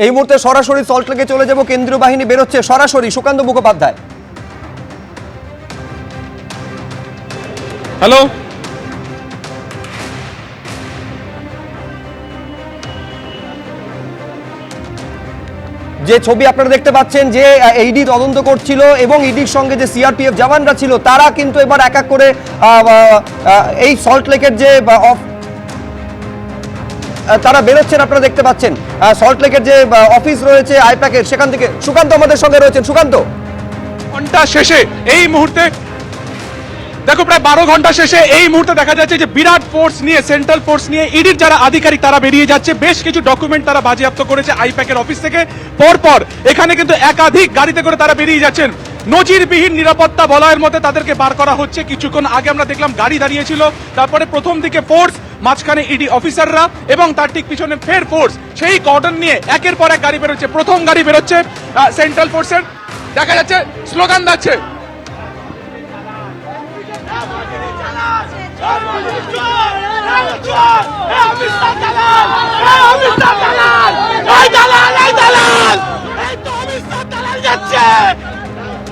এই মুহূর্তে সরাসরি সল্টলেকে চলে যাব, কেন্দ্রীয় বাহিনী বেরোচ্ছে সরাসরি। সুকান্ত মুখোপাধ্যায়, হ্যালো। যে ছবি আপনারা দেখতে পাচ্ছেন যে ইডি তদন্ত করছিল এবং ইডির সঙ্গে যে সিআরপিএফ জওয়ানরা ছিল তারা কিন্তু এবার এক এক করে এই সল্টলেকের যে তারা বেরোচ্ছেন। আপনারা দেখতে পাচ্ছেন সল্টলেকের যে অফিস রয়েছে আইপ্যাকের, সেখান থেকে সুকান্ত আমাদের সঙ্গে রয়েছেন। সুকান্ত, ঘন্টা শেষে এই মুহূর্তে দেখো, প্রায় 12 ঘন্টা শেষে এই মুহূর্তে দেখা যাচ্ছে যে বিরাট ফোর্স নিয়ে, সেন্ট্রাল ফোর্স নিয়ে ইডির যারা আধিকারিক তারা বেরিয়ে যাচ্ছে। বেশ কিছু ডকুমেন্ট তারা বাজেয়াপ্ত করেছে আইপ্যাকের অফিস থেকে। পরপর এখানে কিন্তু একাধিক গাড়িতে করে তারা বেরিয়ে যাচ্ছেন। নজিরবিহীন নিরাপত্তা বলয়ের মধ্যে তাদেরকে বার করা হচ্ছে। কিছুক্ষণ আগে আমরা দেখলাম গাড়ি দাঁড়িয়েছিল, তারপরে প্রথম দিকে ফোর্স, মাঝখানে ইডি অফিসাররা এবং তার ঠিক পিছনে ফের ফোর্স। সেই কর্ডন নিয়ে একের পর এক গাড়ি বেরোচ্ছে। প্রথম গাড়ি বেরোচ্ছে সেন্ট্রাল ফোর্সের, দেখা যাচ্ছে স্লোগান দিচ্ছে।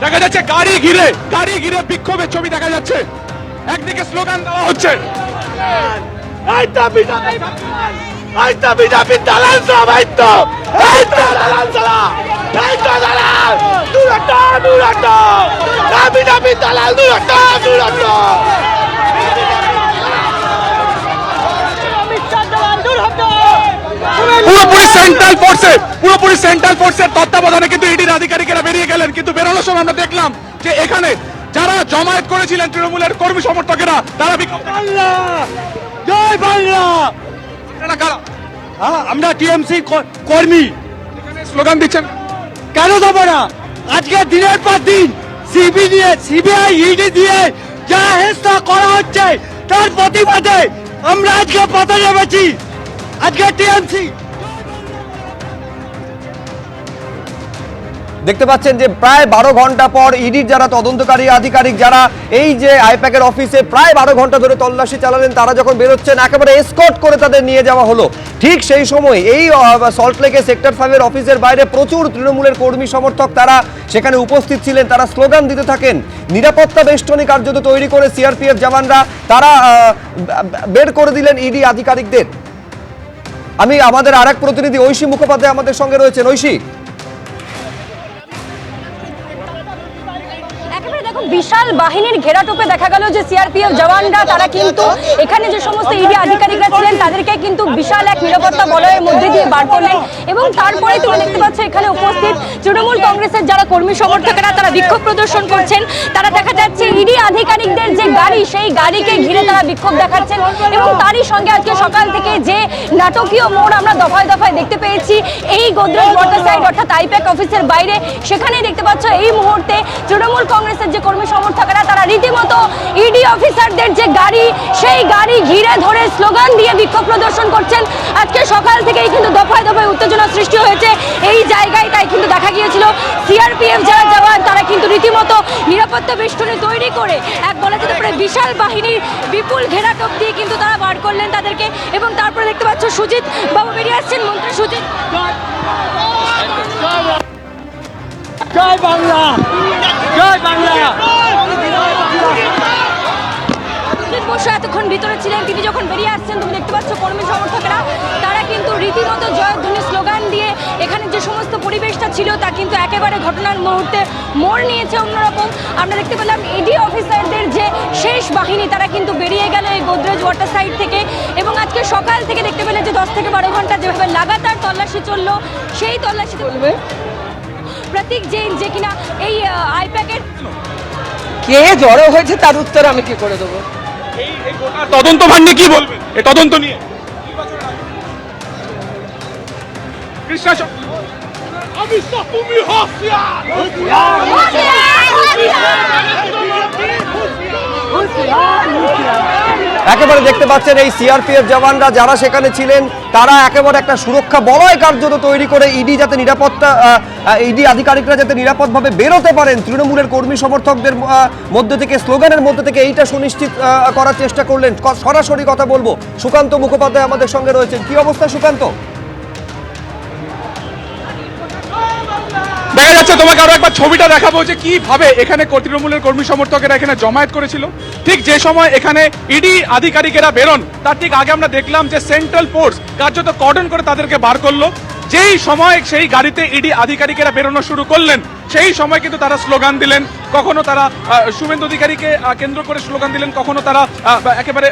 দেখা যাচ্ছে গাড়ি ঘিরে বিক্ষোভের ছবি দেখা যাচ্ছে। একদিকে স্লোগান দেওয়া হচ্ছে, পুরোপুরি সেন্ট্রাল ফোর্সের তত্ত্বাবধানে কিন্তু ইডির আধিকারিকেরা বেরিয়ে গেলেন। কিন্তু বেরোনোর সময় আমরা দেখলাম যে এখানে যারা জমায়েত করেছিলেন তৃণমূলের কর্মী সমর্থকেরা, তারা জয় বাংলা, আমরা টিএমসি কর্মী, স্লোগান দিচ্ছেন। কেন দেবো না? আজকে দিনের পর দিন সিবিআই ইডি দিয়ে যা হেস্তা করা হচ্ছে তার প্রতিবাদে আমরা আজকে পথে নেমেছি। আজকে টিএমসি দেখতে পাচ্ছেন যে প্রায় 12 ঘন্টা পর ইডির যারা তদন্তকারী আধিকারিক যারা এই যে আইপ্যাকের অফিসে প্রায় 12 ঘন্টা ধরে তল্লাশি চালালেন, তারা যখন বেরোচ্ছেন একেবারে এসকর্ট করে তাদের নিয়ে যাওয়া হলো। ঠিক সেই সময় এই সল্টলেকে সেক্টর 5 এর অফিসের বাইরে প্রচুর তৃণমূলের কর্মী সমর্থক তারা সেখানে উপস্থিত ছিলেন। তারা স্লোগান দিতে থাকেন। নিরাপত্তা বেষ্টনী কার্যত তৈরি করে সিআরপিএফ জওয়ানরা তারা বের করে দিলেন ইডি আধিকারিকদের। আমাদের আরেক প্রতিনিধি ঐশী মুখোপাধ্যায় আমাদের সঙ্গে রয়েছেন। ঐশী, বিশাল বাহিনীর ঘেরাটোপে দেখা গেল যে সিআরপিএফ জওয়ানরা তারা কিন্তু এখানে যে সমস্ত ইডি আধিকারিকরা ছিলেন তাদেরকে কিন্তু বিশাল এক নিরাপত্তা বলয়ের মধ্যে দিয়ে বার করলেন। এবং তারপরে তুমি দেখতে পাচ্ছ এখানে উপস্থিত তৃণমূল কংগ্রেসের যারা কর্মী সমর্থকেরা তারা বিক্ষোভ প্রদর্শন করছেন। তারা দেখা যাচ্ছে ইডি আধিকারিকদের যে গাড়ি, সেই গাড়িকে ঘিরে তারা বিক্ষোভ দেখাচ্ছেন। এবং তারই সঙ্গে আজকে সকাল থেকে যে নাটকীয় মোড় আমরা দফায় দফায় দেখতে পেয়েছি এই গোদরেজ ওয়াটার সাইড অর্থাৎ আইপ্যাক অফিসের বাইরে, সেখানেই দেখতে পাচ্ছ এই মুহূর্তে তৃণমূল কংগ্রেসের যে কর্মী সমর্থকেরা তারা রীতিমতো ইডি অফিসারদের যে গাড়ি, সেই গাড়ি ঘিরে ধরে স্লোগান দিয়ে বিক্ষোভ প্রদর্শন করছেন। আজকে সকাল থেকেই কিন্তু দফায় দফায় উত্তেজনা সৃষ্টি হয়েছে এই জায়গায়। তাই কিন্তু দেখা গিয়েছিল সিআরপিএফ যারা জওয়ান তারা কিন্তু রীতিমতো নিরাপত্তা বেষ্টনী তৈরি করে এক বলা যেতে পারে বিশাল বাহিনীর বিপুল ঘেরাটোপ দিয়ে কিন্তু তারা বার করলেন তাদেরকে। এবং তারপরে দেখতে পাচ্ছ সুজিত বাবু বেরিয়ে আসছেন, মন্ত্রী সুজিত। জয় বাংলা, জয় বাংলা। বসে এতক্ষণ ভিতরে ছিলেন, তিনি যখন বেরিয়ে আসছেন তুমি দেখতে পাচ্ছ কর্মী সমর্থকেরা তারা কিন্তু রীতিমতো জয়ধ্বনি স্লোগান দিয়ে এখানে যে সমস্ত পরিবেশটা ছিল তা কিন্তু একেবারে ঘটনার মুহূর্তে মোড় নিয়েছে অন্যরকম। আমরা দেখতে পেলাম ইডি অফিসারদের যে শেষ বাহিনী তারা কিন্তু বেরিয়ে গেল এই গোদরেজ ওয়াটার সাইড থেকে। এবং আজকে সকাল থেকে দেখতে পেলে যে 10 থেকে 12 ঘন্টা যেভাবে লাগাতার তল্লাশি চললো, সেই তল্লাশিতে বলবে প্রতীক জৈন যে কিনা এই আইপ্যাকের কে জড়ো হয়েছে তার উত্তর আমি কি করে দেবো। তদন্ত ভার নিয়ে কি বলবেন? এই তদন্ত নিয়ে একেবারে দেখতে পাচ্ছেন এই সিআরপিএফ জওয়ানরা যারা সেখানে ছিলেন তারা একেবারে একটা সুরক্ষা বলয় কার্যত তৈরি করে ইডি আধিকারিকরা যাতে নিরাপদভাবে বেরোতে পারেন তৃণমূলের কর্মী সমর্থকদের মধ্যে থেকে, স্লোগানের মধ্যে থেকে এইটা সুনিশ্চিত করার চেষ্টা করলেন। সরাসরি কথা বলবো, সুকান্ত মুখোপাধ্যায় আমাদের সঙ্গে রয়েছেন। কি অবস্থা সুকান্ত? কাছে তোমাকে আরো একবার ছবিটা দেখাবো যে কিভাবে এখানে তৃণমূলের কর্মী সমর্থকেরা এখানে জমায়েত করেছিল। ঠিক যে সময় এখানে ইডি আধিকারিকেরা বেরোন তার ঠিক আগে আমরা দেখলাম যে সেন্ট্রাল ফোর্স কার্যত কর্ডন করে তাদেরকে বার করলো। যেই সময় সেই গাড়িতে ইডি আধিকারিকেরা বেরোনো শুরু করলেন সেই সময় কিন্তু তারা স্লোগান দিলেন, কখনো তারা শুভেন্দু অধিকারীকে কেন্দ্র করে স্লোগান দিলেন, কখনো তারা একেবারে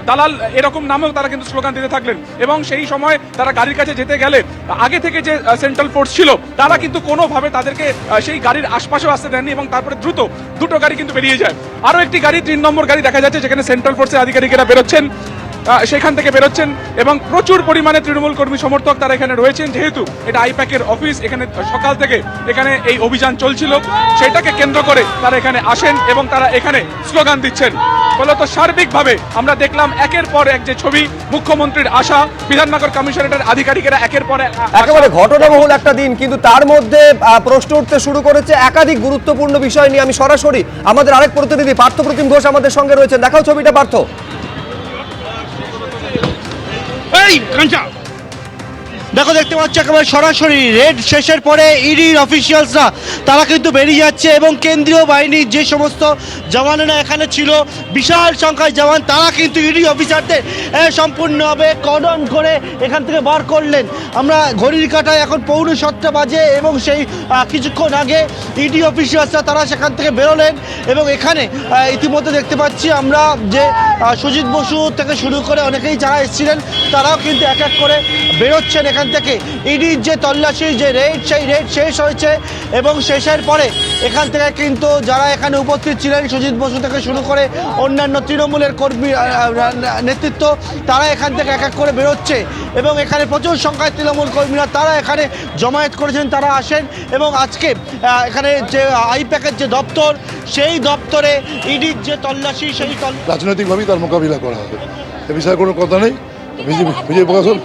দালাল এরকম নামেও তারা কিন্তু স্লোগান দিতে থাকলেন। এবং সেই সময় তারা গাড়ির কাছে যেতে গেলে আগে থেকে যে সেন্ট্রাল ফোর্স ছিল তারা কিন্তু কোনোভাবে তাদেরকে সেই গাড়ির আশপাশেও আসতে দেননি এবং তারপরে দ্রুত দুটো গাড়ি কিন্তু বেরিয়ে যায়। আরো একটি গাড়ি 3 নম্বর গাড়ি দেখা যাচ্ছে যেখানে সেন্ট্রাল ফোর্সের আধিকারিকেরা বেরোচ্ছেন, সেখান থেকে বেরোচ্ছেন এবং প্রচুর পরিমাণে তৃণমূল কর্মী সমর্থক তারা এখানে রয়েছেন। যেহেতু এটা আইপ্যাকের অফিস, এখানে সকাল থেকে এখানে এই অভিযান চলছিল, সেটাকে কেন্দ্র করে তারা এখানে আসেন এবং তারা এখানে স্লোগান দিচ্ছেন। ফলত সার্বিকভাবে আমরা দেখলাম একের পর এক যে ছবি, মুখ্যমন্ত্রীর আশা, বিধাননগর কমিশনারেটের আধিকারিকেরা একের পর এক একেবারে ঘটনাবহুল একটা দিন, কিন্তু তার মধ্যে প্রশ্ন উঠতে শুরু করেছে একাধিক গুরুত্বপূর্ণ বিষয় নিয়ে। আমি সরাসরি আমাদের আরেক প্রতিনিধি পার্থপ্রতিম ঘোষ আমাদের সঙ্গে রয়েছেন, দেখাও ছবিটা পার্থ। দেখো, দেখতে পাচ্ছ একেবারে সরাসরি রেড শেষের পরে ইডির অফিসিয়ালসরা তারা কিন্তু বেরিয়ে যাচ্ছে এবং কেন্দ্রীয় বাহিনীর যে সমস্ত জওয়ানেরা এখানে ছিল, বিশাল সংখ্যায় জওয়ান, তারা কিন্তু ইডি অফিসারদের সম্পূর্ণভাবে কর্ডন করে এখান থেকে বার করলেন। আমরা ঘড়ির কাঁটায় এখন 6:45 বাজে এবং সেই কিছুক্ষণ আগে ইডি অফিসিয়ালসরা তারা সেখান থেকে বেরোলেন এবং এখানে ইতিমধ্যে দেখতে পাচ্ছি আমরা যে সুজিত বসু থেকে শুরু করে অনেকেই যারা এসেছিলেন তারাও কিন্তু এক এক করে বেরোচ্ছেন এখান থেকে। ইডির যে তল্লাশি যে রেড, সেই রেড শেষ হয়েছে এবং শেষের পরে এখান থেকে কিন্তু যারা এখানে উপস্থিত ছিলেন সুজিত বসু থেকে শুরু করে অন্যান্য তৃণমূলের কর্মী নেতৃত্ব, তারা এখান থেকে এক এক করে বেরোচ্ছে এবং এখানে প্রচুর সংখ্যায় তৃণমূল কর্মীরা তারা এখানে জমায়েত করেছেন, তারা আসেন এবং আজকে এখানে যে আইপ্যাকের যে দপ্তর, সেই দপ্তরে ইডির যে তল্লাশি, সেই রাজনৈতিকভাবেই তার মোকাবিলা করা হবে, এ বিষয়ে কোনো কথা নেই। বিজেপি প্রশাসন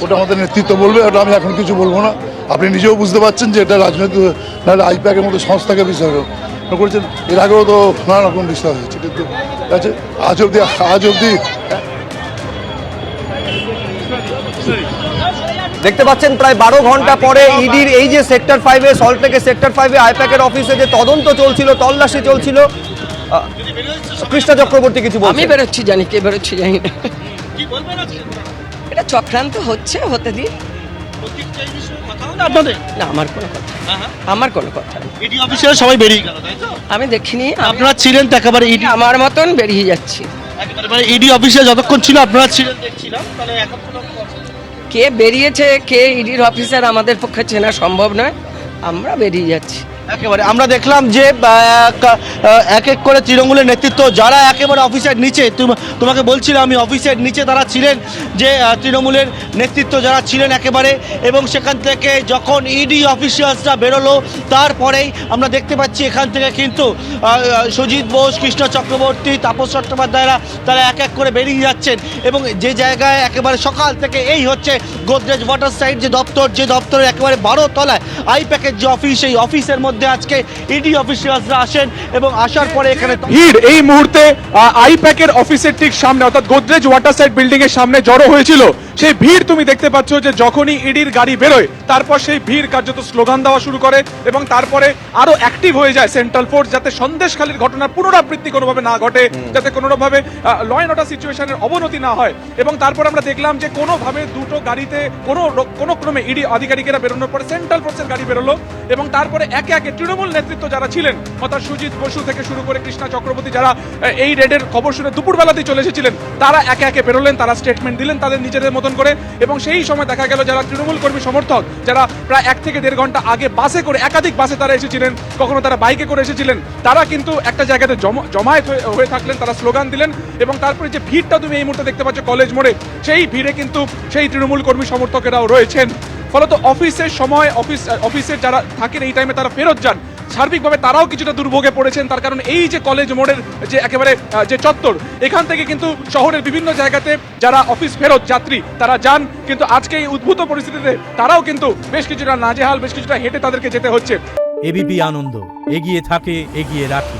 ওটা আমাদের নেতৃত্ব বলবে, ওটা আমি এখন কিছু বলবো না। আপনি নিজেও বুঝতে পারছেন যে এটা রাজনৈতিক, নাহলে আইপ্যাকের মতো সংস্থাকে বিষয় করেছেন। এর আগেও তো নানা রকম বিষয় হয়েছে, কিন্তু আছে আজ অবধি দেখতে পাচ্ছেন প্রায় 12 ঘন্টা পরে ইডির এই যে সেক্টর 5-এ, সল্টলেকের সেক্টর 5-এ আইপ্যাকের অফিসে যে তদন্ত চলছিল, তল্লাশি চলছিল, কৃষ্ণা চক্রবর্তী কিছু বলছেন। আমি বেরোচ্ছি, জানি কে বেরোচ্ছি জানি না। এটা চক্রান্ত হচ্ছে, হতে দিন। না, আমার কোনো কথা, আমার কোনো কথা নেই। ইডি অফিসার সবাই বেরিয়ে গেল, আমি দেখিনি, আপনারা ছিলেন তো একেবারে ইডি, আমার মতন বেরিয়ে যাচ্ছি। একেবারে ইডি অফিসার যতক্ষণ ছিল আপনারা ছিলেন দেখছিলাম, তাহলে এখন কে বেরিয়েছে কে ইডির অফিসার আমাদের পক্ষে চেনা সম্ভব নয়, আমরা বেরিয়ে যাচ্ছি। একেবারে আমরা দেখলাম যে এক এক করে তৃণমূলের নেতৃত্ব যারা একেবারে অফিসের নিচে, তোমাকে বলছিলাম আমি, অফিসের নিচে তারা ছিলেন, যে তৃণমূলের নেতৃত্ব যারা ছিলেন একেবারে, এবং সেখান থেকে যখন ইডি অফিসিয়ালসরা বেরোলো তারপরেই আমরা দেখতে পাচ্ছি এখান থেকে কিন্তু সুজিত বোস, কৃষ্ণ চক্রবর্তী, তাপস চট্টোপাধ্যায়রা তারা এক এক করে বেরিয়ে যাচ্ছেন এবং যে জায়গায় একেবারে সকাল থেকে এই হচ্ছে গোদরেজ ওয়াটার সাইড যে দপ্তর, যে দপ্তরের একেবারে 12 তলায় আইপ্যাকের যে অফিস, সেই অফিসের মধ্যে আজকে ইডি অফিসিয়ালসরা আসেন এবং আসার পরে এখানে ভিড় এই মুহূর্তে আইপ্যাকের অফিসের ঠিক সামনে, অর্থাৎ গোদরেজ ওয়াটার সাইড বিল্ডিং এর সামনে জড়ো হয়েছিল। সেই ভিড় তুমি দেখতে পাচ্ছ যে যখনই ইডির গাড়ি বেরোয় তারপর সেই ভিড় কার্যত স্লোগান দেওয়া শুরু করে এবং তারপরে আরো অ্যাক্টিভ হয়ে যায় সেন্ট্রাল ফোর্স, যাতে সন্দেশখালীর ঘটনার পুনরাবৃত্তি কোনোভাবে না ঘটে, যাতে কোনোভাবে ল অ্যান্ড অর্ডার সিচুয়েশনের অবনতি না হয়। এবং তারপর আমরা দেখলাম যে কোনোভাবে দুটো গাড়িতে কোনো ক্রমে ইডি আধিকারিকেরা বেরোনোর পরে সেন্ট্রাল ফোর্সের গাড়ি বেরোলো এবং তারপরে একে একে তৃণমূল নেতৃত্ব যারা ছিলেন, অর্থাৎ সুজিত বসু থেকে শুরু করে কৃষ্ণা চক্রবর্তী, যারা এই রেডের খবর শুনে দুপুরবেলাতেই চলে এসেছিলেন, তারা একে একে বেরোলেন, তারা স্টেটমেন্ট দিলেন তাদের নিজেদের মতন করে। এবং সেই সময় দেখা গেল যারা তৃণমূল কর্মী সমর্থক, যারা প্রায় 1 থেকে 1.5 ঘন্টা আগে বাসে করে, একাধিক বাসে তারা এসেছিলেন, কখনো তারা বাইকে করে এসেছিলেন, তারা কিন্তু একটা জায়গাতে জমায়েত হয়ে থাকলেন, তারা স্লোগান দিলেন। এবং তারপরে যে ভিড়টা তুমি এই মুহূর্তে দেখতে পাচ্ছ কলেজ মোড়ে, সেই ভিড়ে কিন্তু সেই তৃণমূল কর্মী সমর্থকেরাও রয়েছেন। ফলত অফিসের সময় অফিসের যারা থাকেন এই টাইমে তারা ফেরত যান, সার্বিকভাবে তারাও কিছুটা দুর্ভোগে পড়েছেন। তার কারণ এই যে কলেজ মোড়ের যে একেবারে যে চত্বর, এখান থেকে কিন্তু শহরের বিভিন্ন জায়গাতে যারা অফিস ফেরত যাত্রী তারা যান, কিন্তু আজকে এই উদ্ভূত পরিস্থিতিতে তারাও কিন্তু বেশ কিছুটা নাজেহাল, বেশ কিছুটা হেঁটে তাদেরকে যেতে হচ্ছে। এবিপি আনন্দ, এগিয়ে থাকে, এগিয়ে রাখে।